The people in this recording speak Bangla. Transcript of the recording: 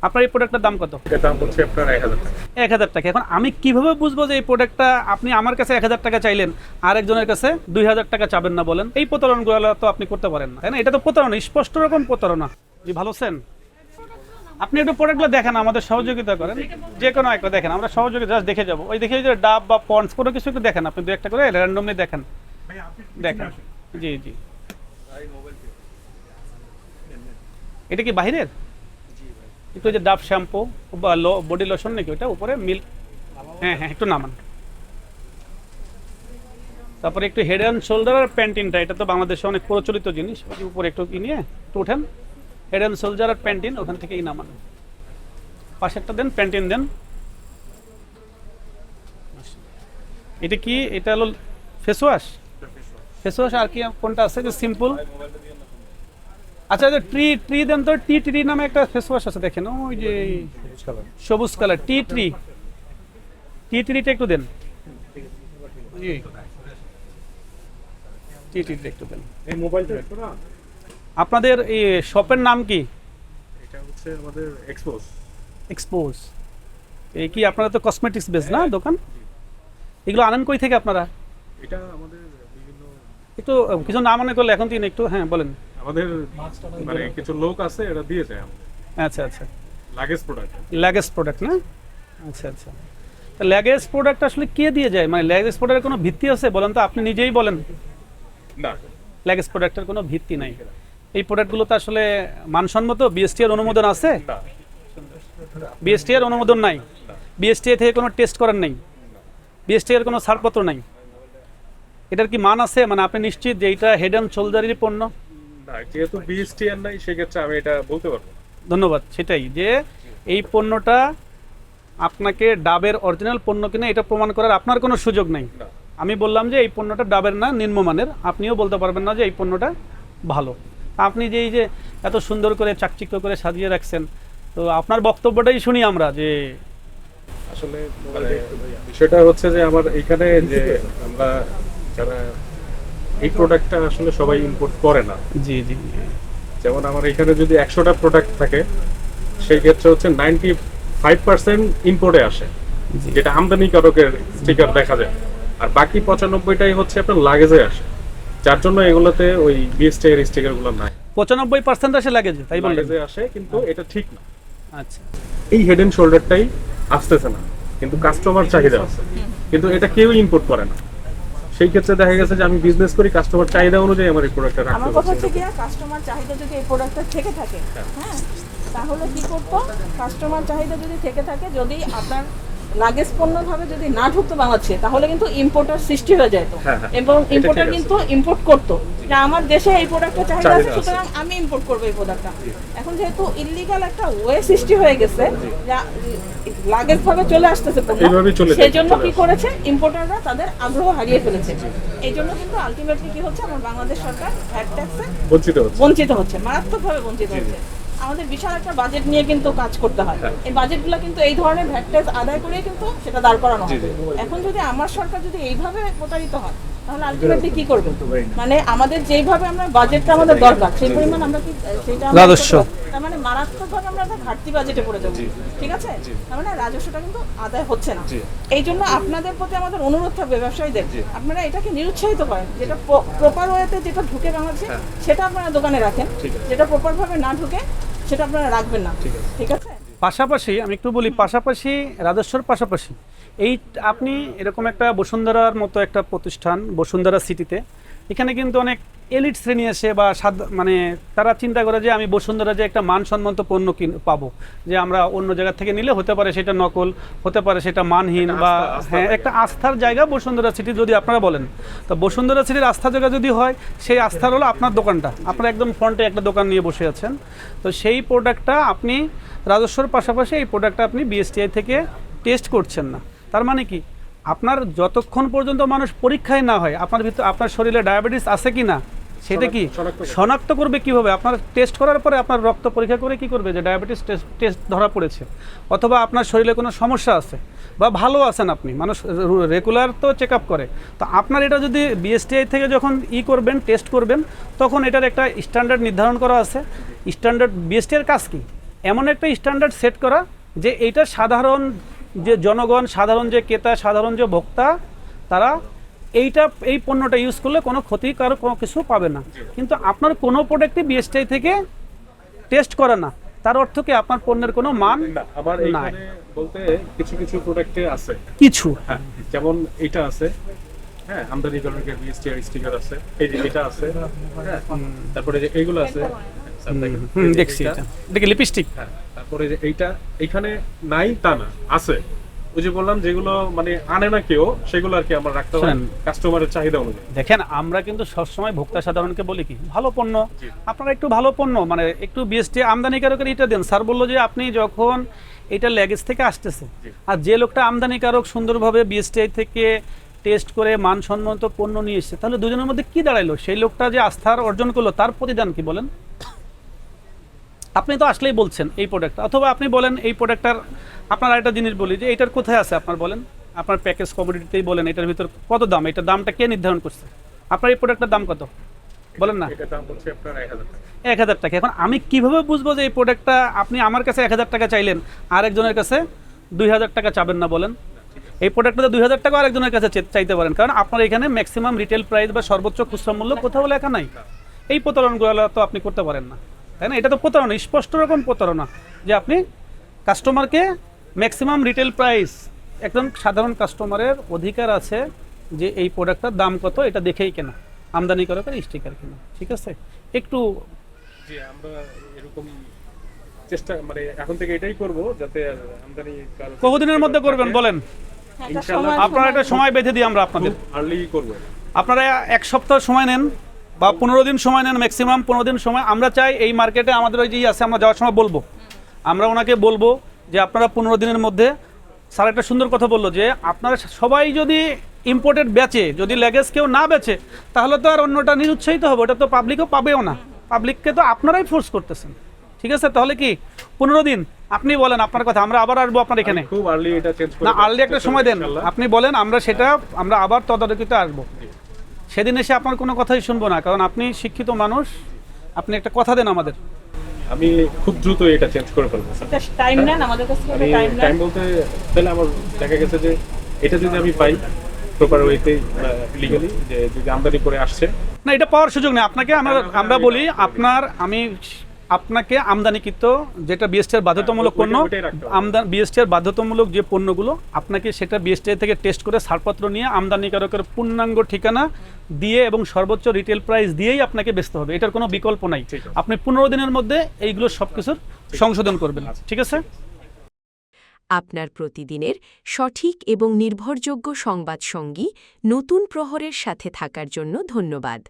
আপনার এই প্রোডাক্টের দাম কত? এটার দাম হচ্ছে আপনার 1000 টাকা। 1000 টাকা। এখন আমি কিভাবে বুঝবো যে এই প্রোডাক্টটা আপনি আমার কাছে 1000 টাকা চাইলেন, আরেকজনের কাছে 2000 টাকা চাবেন না? বলেন, এই প্রতারণাগুলো তো আপনি করতে পারেন না, তাই না? এটা তো প্রতারণা, স্পষ্ট রকম প্রতারণা। জি, ভালো আছেন? আপনি একটু প্রোডাক্টগুলো দেখেন, আমাদের সহযোগিতা করেন, যে কোনো একটা দেখেন, আমরা সহযোগিতা জাস্ট দেখে যাবো। ওই দেখে যে ডাব বা পন্ডস কোনো কিছু একটু দেখেন, আপনি দু একটা করে র্যান্ডমলি দেখেন দেখেন। জি জি, এটা কি বাহিরের? একটু যে ডাব শ্যাম্পু বা বডি লোশন নাকি ওটা উপরে মিল্ক? হ্যাঁ হ্যাঁ, একটু নামান। তারপরে একটু হেড অ্যান্ড শোল্ডার আর প্যান্টিনটা, এটা তো বাংলাদেশে অনেক প্রচলিত জিনিস। ওই যে উপরে একটু নিয়ে একটু ওঠেন, হেড অ্যান্ড শোল্ডার আর প্যান্টিন ওখান থেকেই নামান। পাশেরটা দেন, প্যান্টিন দেন। এটা কি? এটা হলো ফেস ওয়াশ। ফেস ওয়াশ আর কি কোনটা আছে যে সিম্পল? আচ্ছা, যে ট্রি ট্রি দেন তো, টি ট্রি নামে একটা ফেস ওয়াশ আছে, দেখেন ওই যে সবুজ কালার, টি ট্রি। টি ট্রিটা একটু দেন, টি ট্রিটা একটু দেন। এই মোবাইলটা একটু না, আপনাদের এই শপের নাম কি? এটা হচ্ছে আমাদের এক্সপোজ। এক্সপোজ। এই কি আপনারা তো কসমেটিক্স বেস না দোকান? এগুলো আনেন কই থেকে আপনারা? এটা আমাদের বিভিন্ন একটু কিছু না মনে করলে এখন দিন একটু, হ্যাঁ বলেন। আমাদের মানে কিছু লোক আছে, এটা দিয়ে যায় আমাদের আচ্ছা আচ্ছা, লাগেজ প্রোডাক্ট। লাগেজ প্রোডাক্ট না? আচ্ছা আচ্ছা, তা লাগেজ প্রোডাক্ট আসলে কে দিয়ে যায়? মানে লাগেজ প্রোডাক্টের কোনো ভিত্তি আছে বলেন তো, আপনি নিজেই বলেন। না, লাগেজ প্রোডাক্টের কোনো ভিত্তি নাই। এই প্রোডাক্টগুলো তো আসলে মানসম্মত? বিএসটি এর অনুমোদন আছে? না, বিএসটি এর অনুমোদন নাই? বিএসটি থেকে কোনো টেস্ট করার নাই? বিএসটি এর কোনো ছাড়পত্র নাই? এটার কি মান আছে? মানে আপনি নিশ্চিত যে এটা হেড অ্যান্ড শোল্ডারেরই পণ্য? না, যেহেতু বিএসটি আর নাই সেক্ষেত্রে আমি এটা বলতে পারবো না। ধন্যবাদ। সেটাই যে এই পণ্যটা আপনাকে ডাবের অরিজিনাল পণ্য কিনা এটা প্রমাণ করার আপনার কোনো সুযোগ নেই। না। আমি বললাম যে এই পণ্যটা ডাবের না, নিম্নমানের, আপনিও বলতে পারবেন না যে এই পণ্যটা ভালো। আপনি যে এই যে এত সুন্দর করে চাকচিক্য করে সাজিয়ে রাখছেন, তো আপনার বক্তব্যটাই শুনি আমরা যে আসলে মানে বিষয়টা হচ্ছে যে আমার এখানে যে আমরা যারা এই প্রোডাক্টটা আসলে সবাই ইম্পোর্ট করে না। জি জি, যেমন আমার এখানে যদি 100টা প্রোডাক্ট থাকে, সেই ক্ষেত্রে হচ্ছে 95% ইম্পোর্টে আসে, জি। যেটা আমদানিকারকের স্টিকার দেখা যায়, আর বাকি 95টাই হচ্ছে আপনার লাগেজে আসে, যার জন্য এগুলোতে ওই বিএসটি এর স্টিকার গুলো নাই। 95% আসে লাগেছে, তাই বললেন? লাগেজে আসে, কিন্তু এটা ঠিক না। আচ্ছা, এই হেড এন্ড শোল্ডারটাই আসতেছে না, কিন্তু কাস্টমার চাহিদা আছে, কিন্তু এটা কেউ ইম্পোর্ট করে না। সেই ক্ষেত্রে দেখা গেছে যে আমি বিজনেস করি, কাস্টমার চাহিদা অনুযায়ী আমার এই প্রোডাক্টটা রাখতে আমার কথা হচ্ছে হচ্ছে। কি, কাস্টমার চাহিদা যদি এই প্রোডাক্টটা থেকে থাকে, হ্যাঁ, তাহলে কি করতো? কাস্টমার চাহিদা যদি থেকে থাকে, যদি আপনার লাগেজ পণ্যভাবে যদি না ঢুকতো বাংলাদেশে, তাহলে কিন্তু ইম্পোর্টার সৃষ্টি হয়ে যেত, হ্যাঁ, হ্যাঁ, এবং এটা ইম্পোর্টার ঠিক আছে। কিন্তু ইম্পোর্ট করতো যে আমার দেশে এই প্রোডাক্টের চাহিদা আছে, চাহিদা আছে। সুতরাং আমি ইম্পোর্ট করবো এই প্রোডাক্টটা। এখন যেহেতু ইল্লিগাল একটা ওয়ে সৃষ্টি হয়ে গেছে, লাগেজ ভাবে চলে আসতেছে পণ্য, এইভাবেই চলে সেই জন্য চলে কি আসে। করেছে, ইম্পোর্টাররা তাদের আগ্রহ হারিয়ে ফেলেছে। এই জন্য কিন্তু আলটিমেটলি কি হচ্ছে, আমার বাংলাদেশ সরকার ভ্যাট ট্যাক্সে বঞ্চিত হচ্ছে। বঞ্চিত হচ্ছে, মারাত্মকভাবে বঞ্চিত হচ্ছে। আমাদের বিশাল একটা বাজেট নিয়ে কিন্তু কাজ করতে হয়। এই বাজেটগুলো কিন্তু এই ধরনের ভ্যাট ট্যাক্স আদায় করে কিন্তু সেটা দাঁড় করানো হয়। এখন যদি আমার সরকার যদি এইভাবে প্রতারিত হয়, তাহলে আলটিমেটলি কি করবে? মানে আমাদের যেইভাবে আমরা বাজেটটা আমাদের দরকার, সেই পরিমাণ আমরা কি সেটা আমরা রাজস্ব। তার মানে মারাত্মকভাবে আমরা একটা ঘাটতি বাজেটে পড়ে যাবো, ঠিক আছে? তার মানে রাজস্বটা কিন্তু আদায় হচ্ছে না। এই জন্য আপনাদের প্রতি আমাদের অনুরোধ থাকবে, ব্যবসায়ীদের, আপনারা এটাকে নিরুৎসাহিত করেন। যেটা প্রপার ওয়েতে যেটা ঢুকে বাংলাদেশে, সেটা আপনারা দোকানে রাখেন। যেটা প্রপার ভাবে না ঢুকে, সেটা আপনারা রাখবেন না, ঠিক আছে? পাশাপাশি আমি একটু বলি, পাশাপাশি রাজস্বর পাশাপাশি এই আপনি এরকম একটা বসুন্ধরার মতো একটা প্রতিষ্ঠান, বসুন্ধরা সিটিতে, এখানে কিন্তু অনেক এলিট শ্রেণী আসে বা মানে তারা চিন্তা করে যে আমি বসুন্ধরা যে একটা মানসম্মত পণ্য পাবো, যে আমরা অন্য জায়গা থেকে নিলে হতে পারে সেটা নকল, হতে পারে সেটা মানহীন, বা হ্যাঁ একটা আস্থার জায়গা বসুন্ধরা সিটি যদি আপনারা বলেন, তো বসুন্ধরা সিটির আস্থার জায়গা যদি হয়, সেই আস্থার হলো আপনার দোকানটা। আপনারা একদম ফ্রন্টে একটা দোকান নিয়ে বসে আছেন, তো সেই প্রোডাক্টটা আপনি রাজস্বর পাশাপাশি এই প্রোডাক্টটা আপনি বিএসটিআই থেকে টেস্ট করছেন না। তার মানে কি, আপনার যতক্ষণ পর্যন্ত মানুষ পরীক্ষায় না হয় আপনার ভিতর আপনার শরীরে ডায়াবেটিস আছে কি না সেটা কি শনাক্ত করবে কিভাবে? আপনার টেস্ট করার পরে আপনার রক্ত পরীক্ষা করে কি করবে যে ডায়াবেটিস টেস্ট ধরা পড়েছে, অথবা আপনার শরীরে কোনো সমস্যা আছে বা ভালো আছেন আপনি, মানুষ রেগুলার তো চেক আপ করে। তো আপনার এটা যদি বিএসটিআই থেকে যখন করবেন, টেস্ট করবেন, তখন এটার একটা স্ট্যান্ডার্ড নির্ধারণ করা আছে। স্ট্যান্ডার্ড বিএসটিআইয়ের কাজ কি? এমন একটা স্ট্যান্ডার্ড সেট করা যে এইটা সাধারণ যে জনগণ, সাধারণ যে ক্রেতা, সাধারণ যে ভোক্তা, তারা এই পণ্যটা ইউজ করলে কোনো ক্ষতিকারক কোনো কিছু পাবে না। কিন্তু আপনার কোনো প্রোডাক্টই বিএসটিআই থেকে টেস্ট করে না, তার অর্থ কি আপনার পণ্যের কোনো মান না, আমার নাই। এইখানে বলতে কিছু কিছু প্রোডাক্টে আছে, কিছু হ্যাঁ, যেমন এটা আছে, হ্যাঁ, আমদানিকারকের বিএসটিআই স্টিকার আছে, এই যে এটা আছে, হ্যাঁ, তারপরে যে এইগুলো আছে, দেখছি এটা কি লিপস্টিক? হ্যাঁ, তারপরে যে এইটা এখানে নাই তা না, আছে। ওই যে বললাম যেগুলো মানে আনে না কেউ, সেগুলো আর কি আমরা রাখতে হয় শোনেন। কাস্টমারের চাহিদা অনুযায়ী। দেখেন, আমরা কিন্তু সবসময় ভোক্তা সাধারণকে বলি কি ভালো পণ্য, জি। আপনারা একটু ভালো পণ্য মানে একটু বিএসটি আমদানিকারকের এটা দেন। স্যার বললো যে আপনি যখন এটা ল্যাগেজ থেকে আসতেছে, জি। আর যে লোকটা আমদানিকারক সুন্দরভাবে বিএসটিআই থেকে টেস্ট করে মানসম্মত পণ্য নিয়ে এসছে, তাহলে দুজনের মধ্যে কি দাঁড়াইলো? সেই লোকটা যে আস্থার অর্জন করলো, তার প্রতিদান কি বলেন? আপনি তো আসলেই বলছেন এই প্রোডাক্টটা, অথবা আপনি বলেন এই প্রোডাক্টটার, আপনার একটা জিনিস বলি যে এটার কোথায় আছে আপনার বলেন, আপনার প্যাকেজ কমোডিটিতেই বলেন এটার ভিতর কত দাম, এটার দামটা কে নির্ধারণ করছে? আপনার এই প্রোডাক্টটার দাম কত বলেন না? এটা দাম হচ্ছে আপনার 1000 টাকা। 1000 টাকা। এখন আমি কিভাবে বুঝবো যে এই প্রোডাক্টটা আপনি আমার কাছে 1000 টাকা চাইলেন, আরেকজনের কাছে 2000 টাকা চাবেন না বলেন? এই প্রোডাক্টটা 2000 টাকা আরেকজনের কাছে চাইতে পারেন, কারণ আপনার এখানে ম্যাক্সিমাম রিটেল প্রাইস বা সর্বোচ্চ খুচরা মূল্য কোথাও লেখা নাই। এই প্রতারণাগুলো তো আপনি করতে পারেন না, তাই না? এটা তো প্রতারণা, স্পষ্ট রকম প্রতারণা, যে আপনি কাস্টমারকে ম্যাক্সিমাম রিটেল প্রাইস, একজন সাধারণ কাস্টমারের অধিকার আছে যে এই প্রোডাক্টটার দাম কত এটা দেখেই কেনা, আমদানি করার স্টিকার কেনা, ঠিক আছে? একটু জি, আমরা এরকম চেষ্টা মানে এখন থেকে এটাই করব, যাতে আর আমদানি কতদিনের মধ্যে করবেন বলেন? হ্যাঁ, একটা ইনশাআল্লাহ। সময়- আপনারা একটা সময় বেঁধে দিই আমরা আপনাদের, আর্লি করব। আপনারা 1 সপ্তাহ সময় নেন বা 15 দিন সময় নেন, ম্যাক্সিমাম 15 দিন সময়। আমরা চাই এই মার্কেটে আমাদের ওই যে আছে, আমরা যাওয়ার সময় বলবো, আমরা ওনাকে বলবো যে আপনারা 15 দিনের মধ্যে, স্যার একটা সুন্দর কথা বললো যে আপনারা সবাই যদি ইম্পোর্টেড বেচে, যদি লেগেজ কেউ না বেচে, তাহলে তো আর অন্যটা নিরুৎসাহিত হবে, ওটা তো পাবলিকও পাবেও না, পাবলিককে তো আপনারাই ফোর্স করতেছেন, ঠিক আছে? তাহলে কি 15 দিন আপনি বলেন আপনার কথা, আমরা আবার আসবো আপনার এখানে। খুব আর্লি এটা চেঞ্জ করে না, আর্লি একটা সময় দেন, আপনি বলেন, আমরা সেটা আমরা আবার তদারকিতে আসবো। সেদিন এসে আপনার কোনো কথাই শুনবো না, কারণ আপনি শিক্ষিত মানুষ, আপনি একটা কথা দেন আমাদের। আমি খুব দ্রুত এটা চেঞ্জ করে ফেলবো স্যার। একটা টাইম নেন আমাদের কাছ থেকে, আমি টাইম নেন। টাইম বলতে তাহলে আমার দেখা গেছে যে এটা যদি আমি পাই প্রপার ওয়েতে লিগালি, যে যদি আমদানি করে আসছে, না, এটা পাওয়ার সুযোগ নেই আপনাকে। আমরা বলি আপনাকে আমদানিকৃত যেটা বিএসটিআর বাধ্যতামূলক পণ্য, ওইটাই রাখতে হবে। বিএসটিআর বাধ্যতামূলক যে পণ্যগুলো, আপনাকে সেটা বিএসটিআই থেকে টেস্ট করে ছাড়পত্র নিয়ে আমদানিকারকের পূর্ণাঙ্গ ঠিকানা দিয়ে এবং সর্বোচ্চ রিটেল প্রাইস দিয়েই আপনাকে বেচতে হবে, এটার কোনো বিকল্প নাই। ঠিক আছে। আপনি 15 দিনের মধ্যে এইগুলো সব কিছুর সংশোধন করবেন, ঠিক আছে? আপনার প্রতিদিনের সঠিক এবং নির্ভরযোগ্য সংবাদ সঙ্গী নতুন প্রহরের সাথে থাকার জন্য ধন্যবাদ।